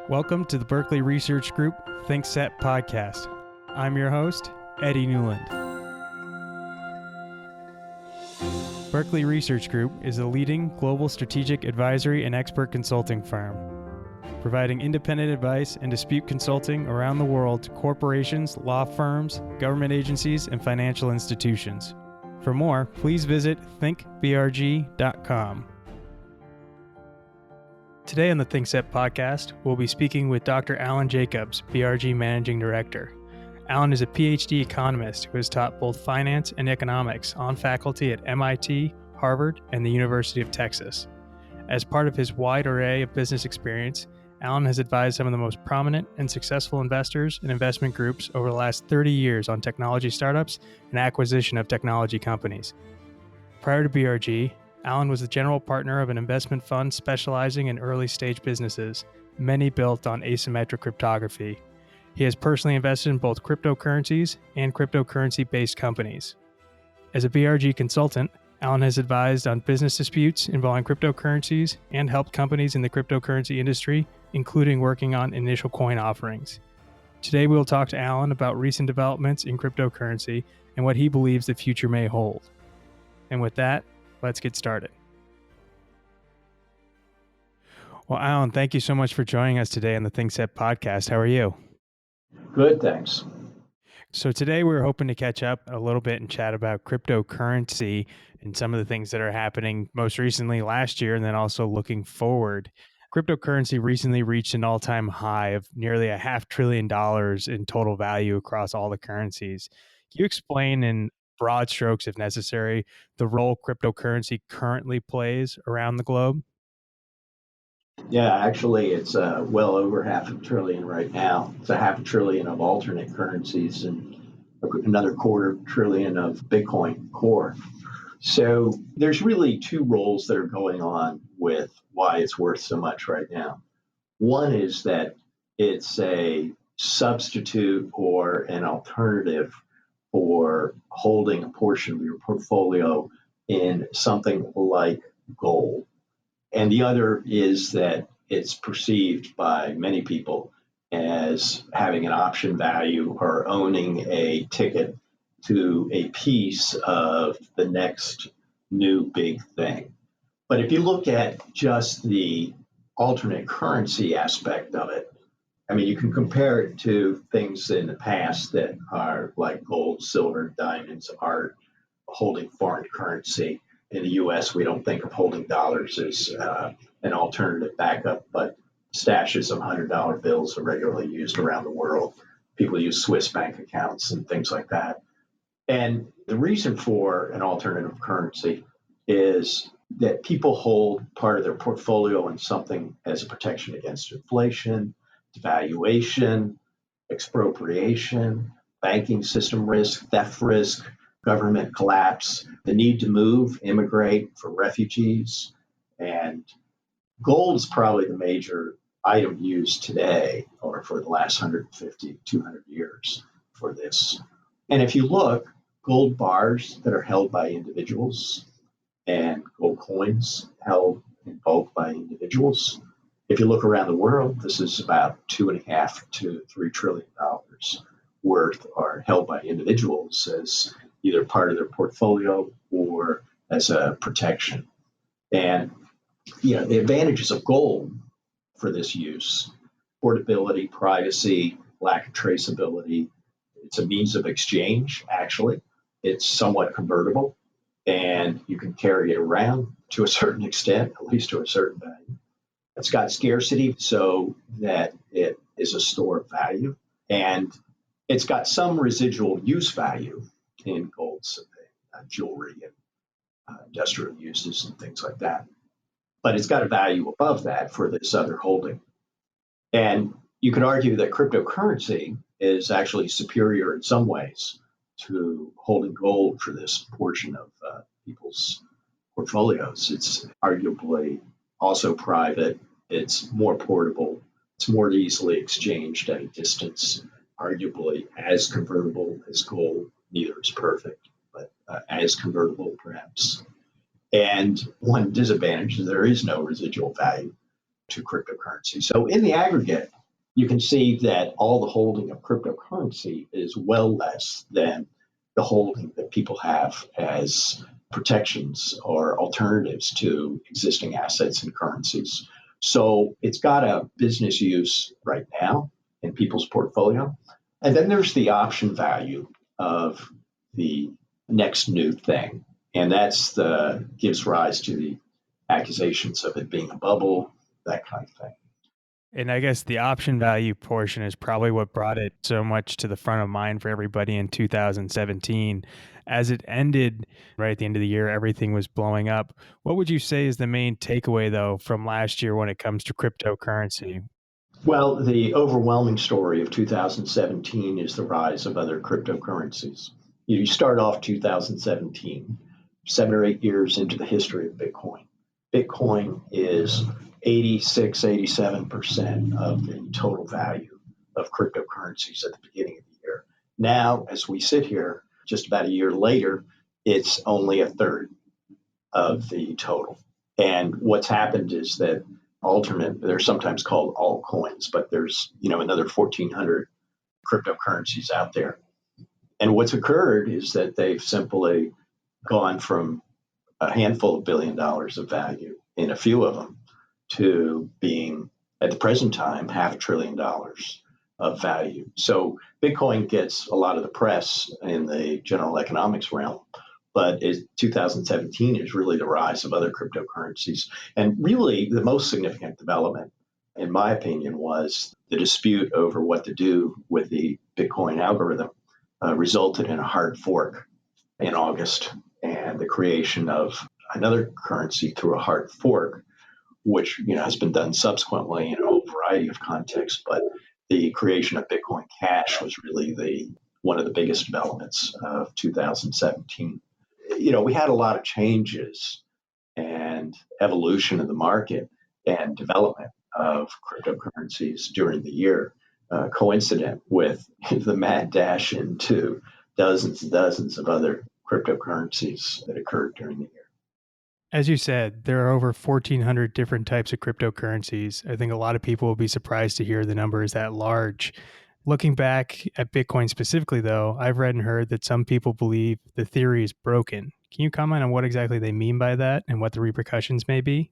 Welcome to the Berkeley Research Group Thinkset podcast. I'm your host, Eddie Newland. Berkeley Research Group is a leading global strategic advisory and expert consulting firm, providing independent advice and dispute consulting around the world to corporations, law firms, government agencies, and financial institutions. For more, please visit thinkbrg.com. Today on the Thinkset podcast, we'll be speaking with Dr. Alan Jacobs, BRG Managing Director. Alan is a PhD economist who has taught both finance and economics on faculty at MIT, Harvard, and the University of Texas. As part of his wide array of business experience, Alan has advised some of the most prominent and successful investors and investment groups over the last 30 years on technology startups and acquisition of technology companies. Prior to BRG, Alan was the general partner of an investment fund specializing in early-stage businesses, many built on asymmetric cryptography. He has personally invested in both cryptocurrencies and cryptocurrency-based companies. As a BRG consultant, Alan has advised on business disputes involving cryptocurrencies and helped companies in the cryptocurrency industry, including working on initial coin offerings. Today, we will talk to Alan about recent developments in cryptocurrency and what he believes the future may hold. And with that, let's get started. Well, Alan, thank you so much for joining us today on the Thinkset podcast. How are you? Good, thanks. So today we're hoping to catch up a little bit and chat about cryptocurrency and some of the things that are happening most recently last year and then also looking forward. Cryptocurrency recently reached an all-time high of nearly $500 billion in total value across all the currencies. Can you explain in broad strokes, if necessary, the role cryptocurrency currently plays around the globe? Yeah, actually, it's well over $500 billion right now. It's $500 billion of alternate currencies and another $250 billion of Bitcoin core. So there's really two roles that are going on with why it's worth so much right now. One is that it's a substitute or an alternative for holding a portion of your portfolio in something like gold. And the other is that it's perceived by many people as having an option value or owning a ticket to a piece of the next new big thing. But if you look at just the alternate currency aspect of it, I mean, you can compare it to things in the past that are like gold, silver, diamonds, art, holding foreign currency. In the U.S., we don't think of holding dollars as an alternative backup, but stashes of $100 bills are regularly used around the world. People use Swiss bank accounts and things like that. And the reason for an alternative currency is that people hold part of their portfolio in something as a protection against inflation, devaluation, expropriation, banking system risk, theft risk, government collapse, the need to move, immigrate for refugees. And gold is probably the major item used today or for the last 150, 200 years for this. And if you look, gold bars that are held by individuals and gold coins held in bulk by individuals. If you look around the world, this is about $2.5 to $3 trillion worth are held by individuals as either part of their portfolio or as a protection. And the advantages of gold for this use, portability, privacy, lack of traceability. It's a means of exchange, actually. It's somewhat convertible, and you can carry it around to a certain extent, at least to a certain value. It's got scarcity so that it is a store of value, and it's got some residual use value in gold, jewelry and industrial uses and things like that. But it's got a value above that for this other holding. And you could argue that cryptocurrency is actually superior in some ways to holding gold for this portion of people's portfolios. It's arguably also private. It's more portable. It's more easily exchanged at a distance, arguably as convertible as gold. Neither is perfect, but as convertible perhaps. And one disadvantage is there is no residual value. to cryptocurrency. So in the aggregate, you can see that all the holding of cryptocurrency is well less than the holding that people have as protections or alternatives to existing assets and currencies. So it's got a business use right now in people's portfolio. And then there's the option value of the next new thing. And that's the gives rise to the accusations of it being a bubble, that kind of thing. And I guess the option value portion is probably what brought it so much to the front of mind for everybody in 2017. As it ended right at the end of the year, everything was blowing up. What would you say is the main takeaway, though, from last year when it comes to cryptocurrency? Well, the overwhelming story of 2017 is the rise of other cryptocurrencies. You start off 2017, 7 or 8 years into the history of Bitcoin. Bitcoin is 86, 87% of the total value of cryptocurrencies at the beginning of the year. Now, as we sit here, just about a year later, it's only a third of the total. And what's happened is that they're sometimes called altcoins, but there's another 1,400 cryptocurrencies out there. And what's occurred is that they've simply gone from a handful of $1 billion of value in a few of them to being, at the present time, $500 billion of value. So Bitcoin gets a lot of the press in the general economics realm, but 2017 is really the rise of other cryptocurrencies. And really the most significant development, in my opinion, was the dispute over what to do with the Bitcoin algorithm resulted in a hard fork in August and the creation of another currency through a hard fork, which has been done subsequently in a whole variety of contexts. But the creation of Bitcoin Cash was really one of the biggest developments of 2017. We had a lot of changes and evolution of the market and development of cryptocurrencies during the year, coincident with the mad dash into dozens and dozens of other cryptocurrencies that occurred during the year. As you said, there are over 1,400 different types of cryptocurrencies. I think a lot of people will be surprised to hear the number is that large. Looking back at Bitcoin specifically, though, I've read and heard that some people believe the theory is broken. Can you comment on what exactly they mean by that and what the repercussions may be?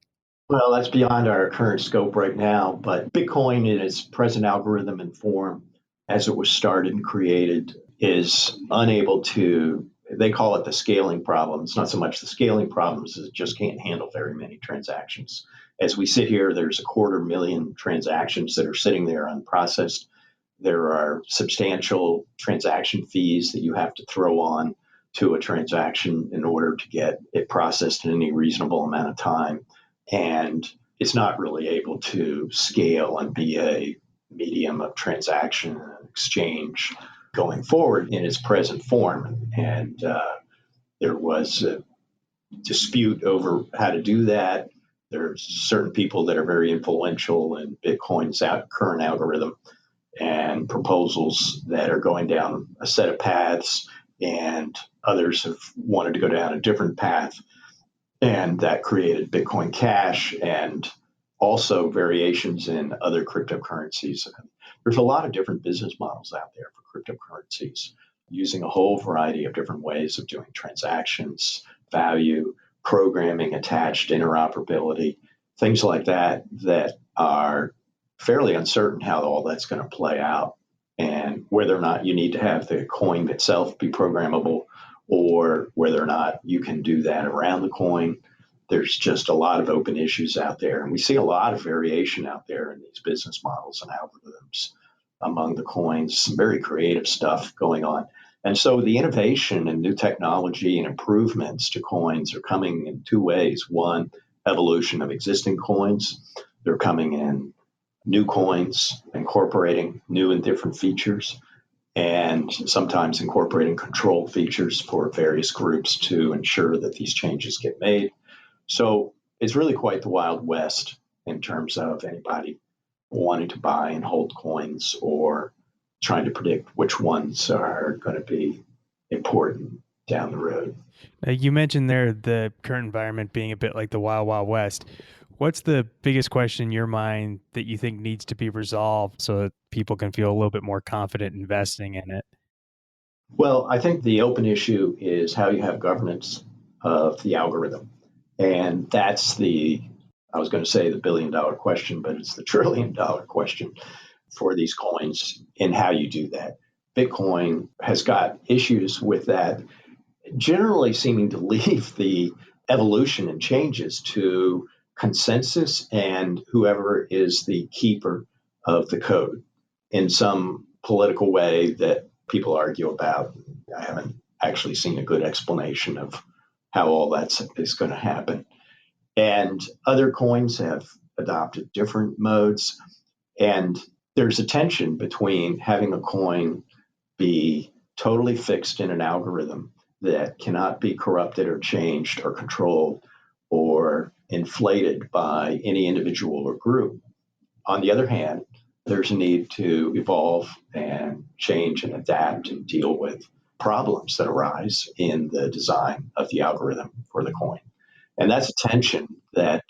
Well, that's beyond our current scope right now, but Bitcoin in its present algorithm and form, as it was started and created, is unable to, they call it the scaling problem. It's not so much the scaling problems, it just can't handle very many transactions. As we sit here, there's 250,000 transactions that are sitting there unprocessed. There are substantial transaction fees that you have to throw on to a transaction in order to get it processed in any reasonable amount of time. And it's not really able to scale and be a medium of transaction and exchange going forward in its present form. And there was a dispute over how to do that. There's certain people that are very influential in Bitcoin's current algorithm and proposals that are going down a set of paths, and others have wanted to go down a different path. And that created Bitcoin Cash and also variations in other cryptocurrencies. There's a lot of different business models out there for cryptocurrencies, using a whole variety of different ways of doing transactions, value, programming attached, interoperability, things like that are fairly uncertain how all that's going to play out, and whether or not you need to have the coin itself be programmable or whether or not you can do that around the coin. There's just a lot of open issues out there. And we see a lot of variation out there in these business models and algorithms among the coins, some very creative stuff going on. And so the innovation and new technology and improvements to coins are coming in two ways. One, evolution of existing coins. They're coming in new coins, incorporating new and different features, and sometimes incorporating control features for various groups to ensure that these changes get made. So it's really quite the Wild West in terms of anybody wanting to buy and hold coins or trying to predict which ones are going to be important down the road. You mentioned there the current environment being a bit like the Wild Wild West. What's the biggest question in your mind that you think needs to be resolved so that people can feel a little bit more confident investing in it? Well, I think the open issue is how you have governance of the algorithm. And that's I was going to say the $1 billion question, but it's the $1 trillion question for these coins and how you do that. Bitcoin has got issues with that, generally seeming to leave the evolution and changes to consensus and whoever is the keeper of the code in some political way that people argue about. I haven't actually seen a good explanation of how all that is going to happen. And other coins have adopted different modes. And there's a tension between having a coin be totally fixed in an algorithm that cannot be corrupted or changed or controlled or inflated by any individual or group. On the other hand, there's a need to evolve and change and adapt and deal with problems that arise in the design of the algorithm for the coin. And that's a tension that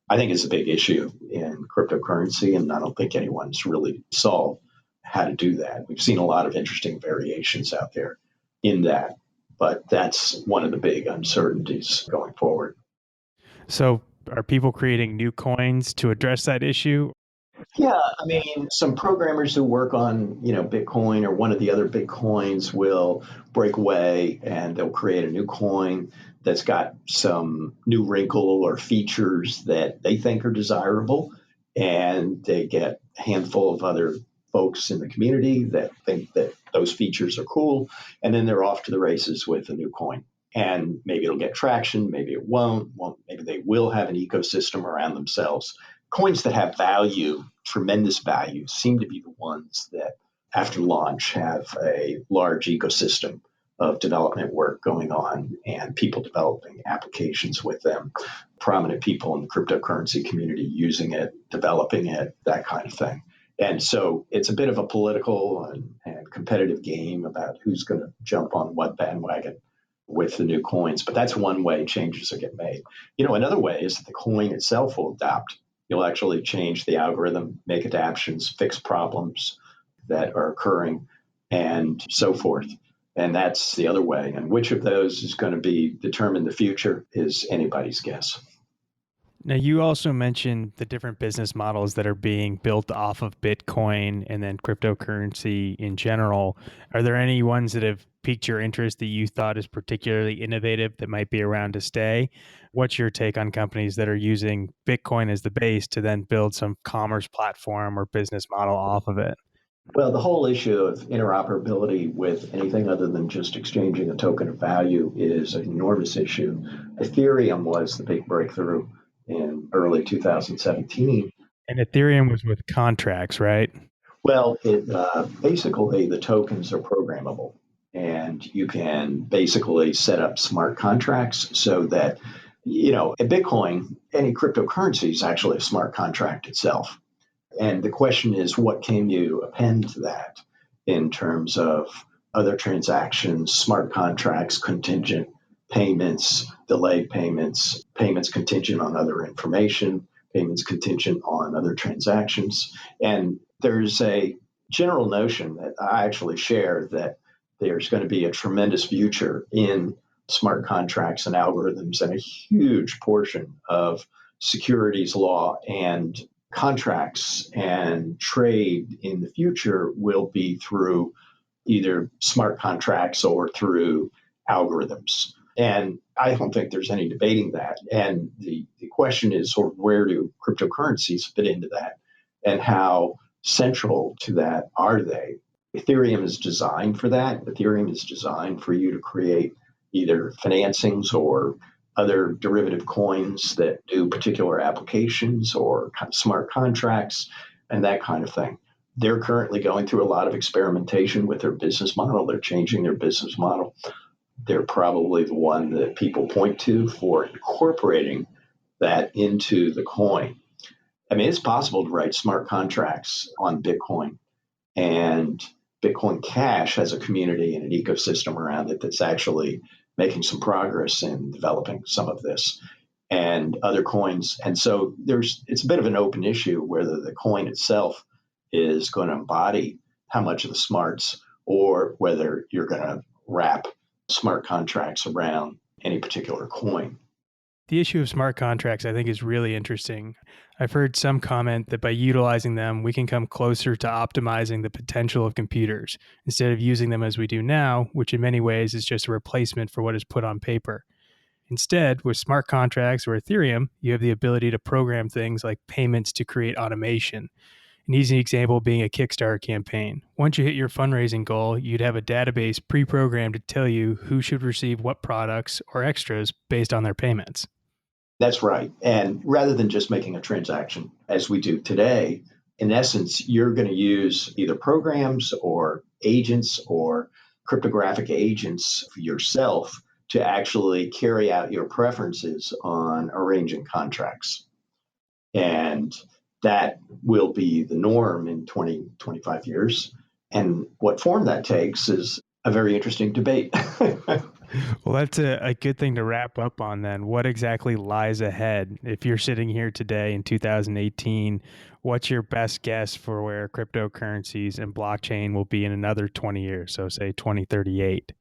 I think is a big issue in cryptocurrency, and I don't think anyone's really solved how to do that. We've seen a lot of interesting variations out there in that, but that's one of the big uncertainties going forward. So, are people creating new coins to address that issue? Yeah, I mean, some programmers who work on, Bitcoin or one of the other big coins will break away and they'll create a new coin that's got some new wrinkle or features that they think are desirable. And they get a handful of other folks in the community that think that those features are cool. And then they're off to the races with a new coin. And maybe it'll get traction, maybe it won't, maybe they will have an ecosystem around themselves. Coins that have value, tremendous value, seem to be the ones that, after launch, have a large ecosystem of development work going on and people developing applications with them, prominent people in the cryptocurrency community using it, developing it, that kind of thing. And so it's a bit of a political and competitive game about who's going to jump on what bandwagon with the new coins. But that's one way changes are getting made. Another way is that the coin itself will adapt. You'll actually change the algorithm, make adaptations, fix problems that are occurring, and so forth. And that's the other way. And which of those is going to be determine the future is anybody's guess. Now, you also mentioned the different business models that are being built off of Bitcoin and then cryptocurrency in general. Are there any ones that have piqued your interest that you thought is particularly innovative that might be around to stay? What's your take on companies that are using Bitcoin as the base to then build some commerce platform or business model off of it? Well, the whole issue of interoperability with anything other than just exchanging a token of value is an enormous issue. Ethereum was the big breakthrough in early 2017. And Ethereum was with contracts, right? Well, basically the tokens are programmable, and you can basically set up smart contracts so that in Bitcoin, any cryptocurrency is actually a smart contract itself. And the question is, what can you append to that in terms of other transactions, smart contracts, contingent payments, delayed payments, payments contingent on other information, payments contingent on other transactions. And there's a general notion that I actually share that there's going to be a tremendous future in smart contracts and algorithms, and a huge portion of securities law and contracts and trade in the future will be through either smart contracts or through algorithms. And I don't think there's any debating that. And the question is sort of where do cryptocurrencies fit into that and how central to that are they? Ethereum is designed for that. Ethereum is designed for you to create either financings or other derivative coins that do particular applications or kind of smart contracts and that kind of thing. They're currently going through a lot of experimentation with their business model. They're changing their business model. They're probably the one that people point to for incorporating that into the coin. I mean, it's possible to write smart contracts on Bitcoin, and Bitcoin Cash has a community and an ecosystem around it that's actually making some progress in developing some of this. and other coins. And so it's a bit of an open issue whether the coin itself is going to embody how much of the smarts or whether you're going to wrap smart contracts around any particular coin. The issue of smart contracts, I think, is really interesting. I've heard some comment that by utilizing them, we can come closer to optimizing the potential of computers instead of using them as we do now, which in many ways is just a replacement for what is put on paper. Instead, with smart contracts or Ethereum, you have the ability to program things like payments to create automation. An easy example being a Kickstarter campaign. Once you hit your fundraising goal, you'd have a database pre-programmed to tell you who should receive what products or extras based on their payments. That's right. And rather than just making a transaction as we do today, in essence, you're going to use either programs or agents or cryptographic agents for yourself to actually carry out your preferences on arranging contracts. And that will be the norm in 20, 25 years. And what form that takes is a very interesting debate. Well, that's a good thing to wrap up on then. What exactly lies ahead? If you're sitting here today in 2018, what's your best guess for where cryptocurrencies and blockchain will be in another 20 years? So, say 2038.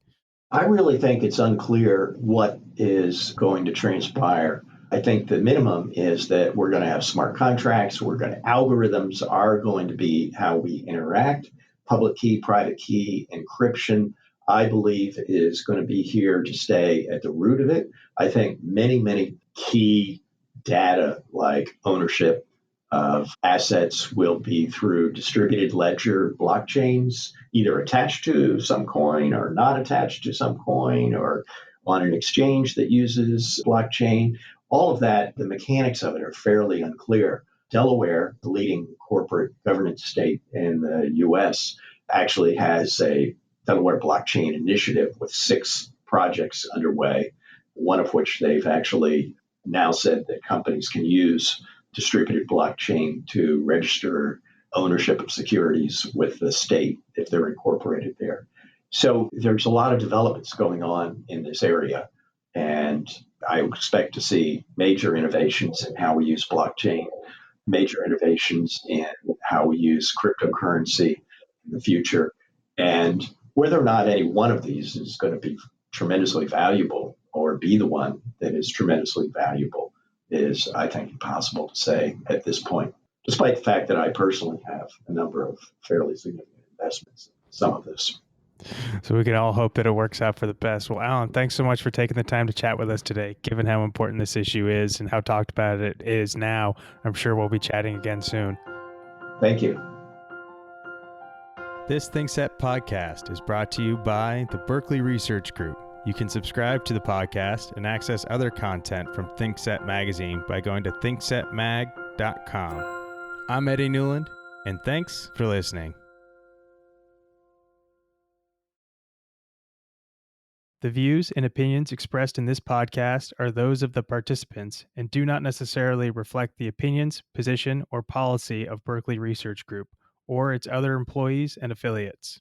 I really think it's unclear what is going to transpire. I think the minimum is that we're going to have smart contracts, algorithms are going to be how we interact. Public key, private key, encryption, I believe is going to be here to stay at the root of it. I think many key data like ownership of assets will be through distributed ledger blockchains, either attached to some coin or not attached to some coin or on an exchange that uses blockchain. All of that, the mechanics of it are fairly unclear. Delaware, the leading corporate governance state in the US, actually has a Delaware blockchain initiative with 6 projects underway, one of which they've actually now said that companies can use distributed blockchain to register ownership of securities with the state if they're incorporated there. So there's a lot of developments going on in this area, and I expect to see major innovations in how we use blockchain, major innovations in how we use cryptocurrency in the future. And whether or not any one of these is going to be tremendously valuable or be the one that is tremendously valuable is, I think, impossible to say at this point, despite the fact that I personally have a number of fairly significant investments in some of this. So we can all hope that it works out for the best. Well, Alan, thanks so much for taking the time to chat with us today. Given how important this issue is and how talked about it is now, I'm sure we'll be chatting again soon. Thank you. This Thinkset podcast is brought to you by the Berkeley Research Group. You can subscribe to the podcast and access other content from Thinkset magazine by going to thinksetmag.com. I'm Eddie Newland, and thanks for listening. The views and opinions expressed in this podcast are those of the participants and do not necessarily reflect the opinions, position, or policy of Berkeley Research Group or its other employees and affiliates.